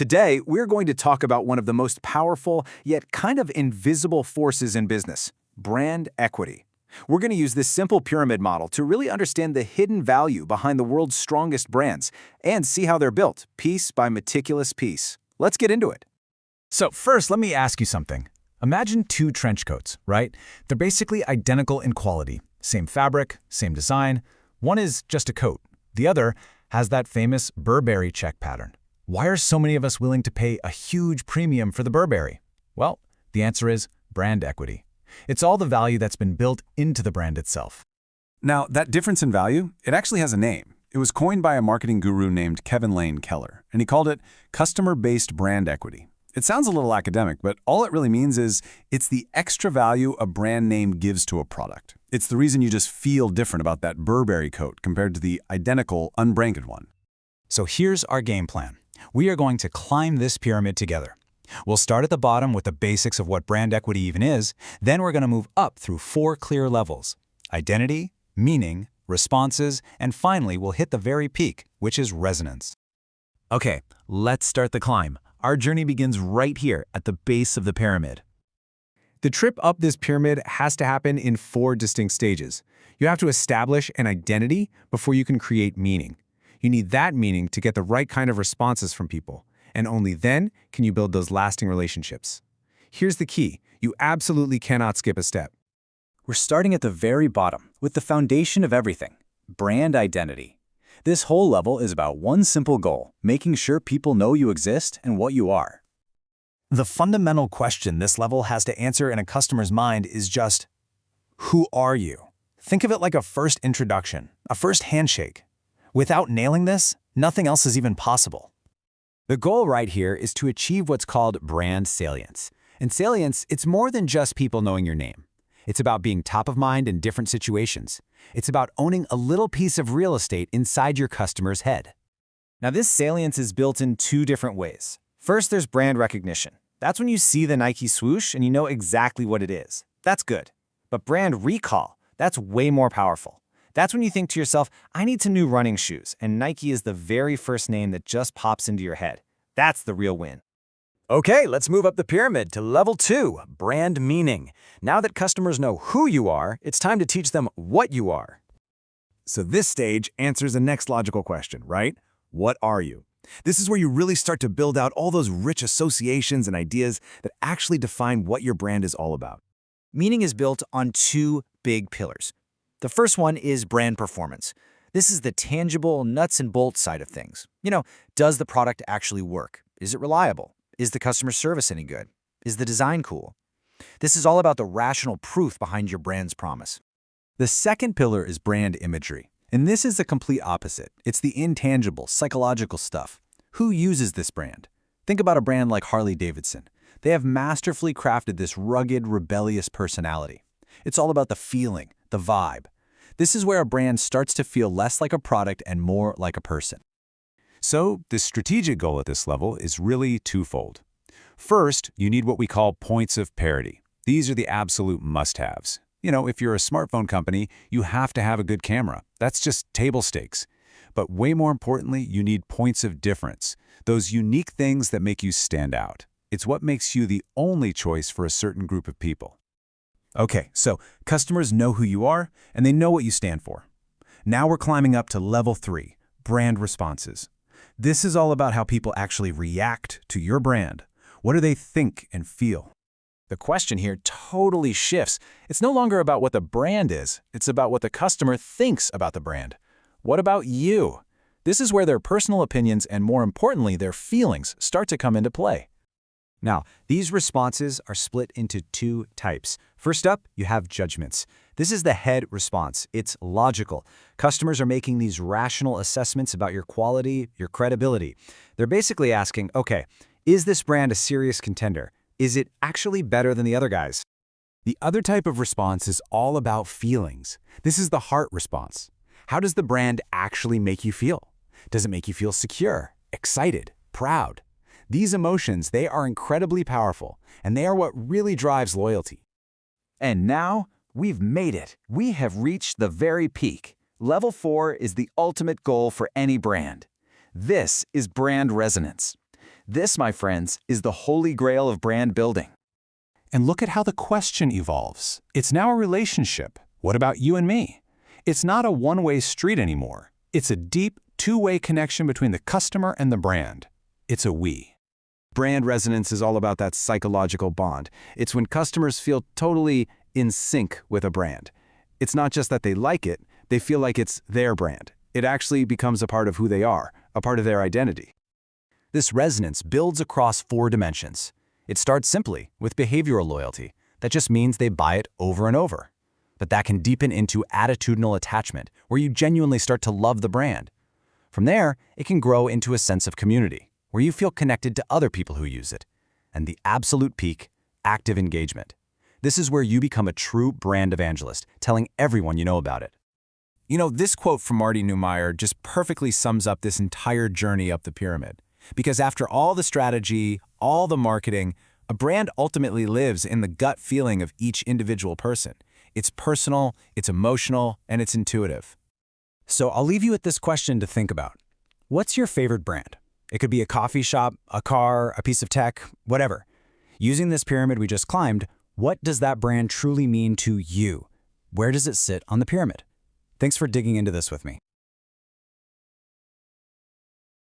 Today, we're going to talk about one of the most powerful, yet kind of invisible forces in business, brand equity. We're going to use this simple pyramid model to really understand the hidden value behind the world's strongest brands and see how they're built, piece by meticulous piece. Let's get into it. So first, let me ask you something. Imagine two trench coats, right? They're basically identical in quality. Same fabric, same design. One is just a coat. The other has that famous Burberry check pattern. Why are so many of us willing to pay a huge premium for the Burberry? Well, the answer is brand equity. It's all the value that's been built into the brand itself. Now, that difference in value, it actually has a name. It was coined by a marketing guru named Kevin Lane Keller, and he called it customer-based brand equity. It sounds a little academic, but all it really means is it's the extra value a brand name gives to a product. It's the reason you just feel different about that Burberry coat compared to the identical, unbranded one. So here's our game plan. We are going to climb this pyramid together. We'll start at the bottom with the basics of what brand equity even is, then we're going to move up through 4 clear levels: identity, meaning, responses, and finally we'll hit the very peak, which is resonance. Okay, let's start the climb. Our journey begins right here at the base of the pyramid. The trip up this pyramid has to happen in 4 distinct stages. You have to establish an identity before you can create meaning. You need that meaning to get the right kind of responses from people, and only then can you build those lasting relationships. Here's the key: you absolutely cannot skip a step. We're starting at the very bottom with the foundation of everything, brand identity. This whole level is about one simple goal: making sure people know you exist and what you are. The fundamental question this level has to answer in a customer's mind is just, who are you? Think of it like a first introduction, a first handshake. Without nailing this, nothing else is even possible. The goal right here is to achieve what's called brand salience. And salience, it's more than just people knowing your name. It's about being top of mind in different situations. It's about owning a little piece of real estate inside your customer's head. Now, this salience is built in 2 different ways. First, there's brand recognition. That's when you see the Nike swoosh and you know exactly what it is. That's good. But brand recall, that's way more powerful. That's when you think to yourself, I need some new running shoes, and Nike is the very first name that just pops into your head. That's the real win. Okay, let's move up the pyramid to level 2, brand meaning. Now that customers know who you are, it's time to teach them what you are. So this stage answers the next logical question, right? What are you? This is where you really start to build out all those rich associations and ideas that actually define what your brand is all about. Meaning is built on 2 big pillars. The first one is brand performance. This is the tangible nuts and bolts side of things. Does the product actually work? Is it reliable? Is the customer service any good? Is the design cool? This is all about the rational proof behind your brand's promise. The second pillar is brand imagery. And this is the complete opposite. It's the intangible, psychological stuff. Who uses this brand? Think about a brand like Harley-Davidson. They have masterfully crafted this rugged, rebellious personality. It's all about the feeling, the vibe. This is where a brand starts to feel less like a product and more like a person. So, the strategic goal at this level is really twofold. First, you need what we call points of parity. These are the absolute must-haves. If you're a smartphone company, you have to have a good camera. That's just table stakes. But way more importantly, you need points of difference, those unique things that make you stand out. It's what makes you the only choice for a certain group of people. Okay, so customers know who you are, and they know what you stand for. Now we're climbing up to level 3, brand responses. This is all about how people actually react to your brand. What do they think and feel? The question here totally shifts. It's no longer about what the brand is. It's about what the customer thinks about the brand. What about you? This is where their personal opinions and, more importantly, their feelings start to come into play. Now, these responses are split into 2 types. First up, you have judgments. This is the head response. It's logical. Customers are making these rational assessments about your quality, your credibility. They're basically asking, okay, is this brand a serious contender? Is it actually better than the other guys? The other type of response is all about feelings. This is the heart response. How does the brand actually make you feel? Does it make you feel secure, excited, proud? These emotions, they are incredibly powerful, and they are what really drives loyalty. And now, we've made it. We have reached the very peak. Level 4 is the ultimate goal for any brand. This is brand resonance. This, my friends, is the holy grail of brand building. And look at how the question evolves. It's now a relationship. What about you and me? It's not a one-way street anymore. It's a deep, two-way connection between the customer and the brand. It's a we. Brand resonance is all about that psychological bond. It's when customers feel totally in sync with a brand. It's not just that they like it, they feel like it's their brand. It actually becomes a part of who they are, a part of their identity. This resonance builds across 4 dimensions. It starts simply with behavioral loyalty. That just means they buy it over and over. But that can deepen into attitudinal attachment, where you genuinely start to love the brand. From there, it can grow into a sense of community, where you feel connected to other people who use it. And the absolute peak, active engagement. This is where you become a true brand evangelist, telling everyone you know about it. You know, this quote from Marty Neumeier just perfectly sums up this entire journey up the pyramid. Because after all the strategy, all the marketing, a brand ultimately lives in the gut feeling of each individual person. It's personal, it's emotional, and it's intuitive. So I'll leave you with this question to think about. What's your favorite brand? It could be a coffee shop, a car, a piece of tech, whatever. Using this pyramid we just climbed, what does that brand truly mean to you? Where does it sit on the pyramid? Thanks for digging into this with me.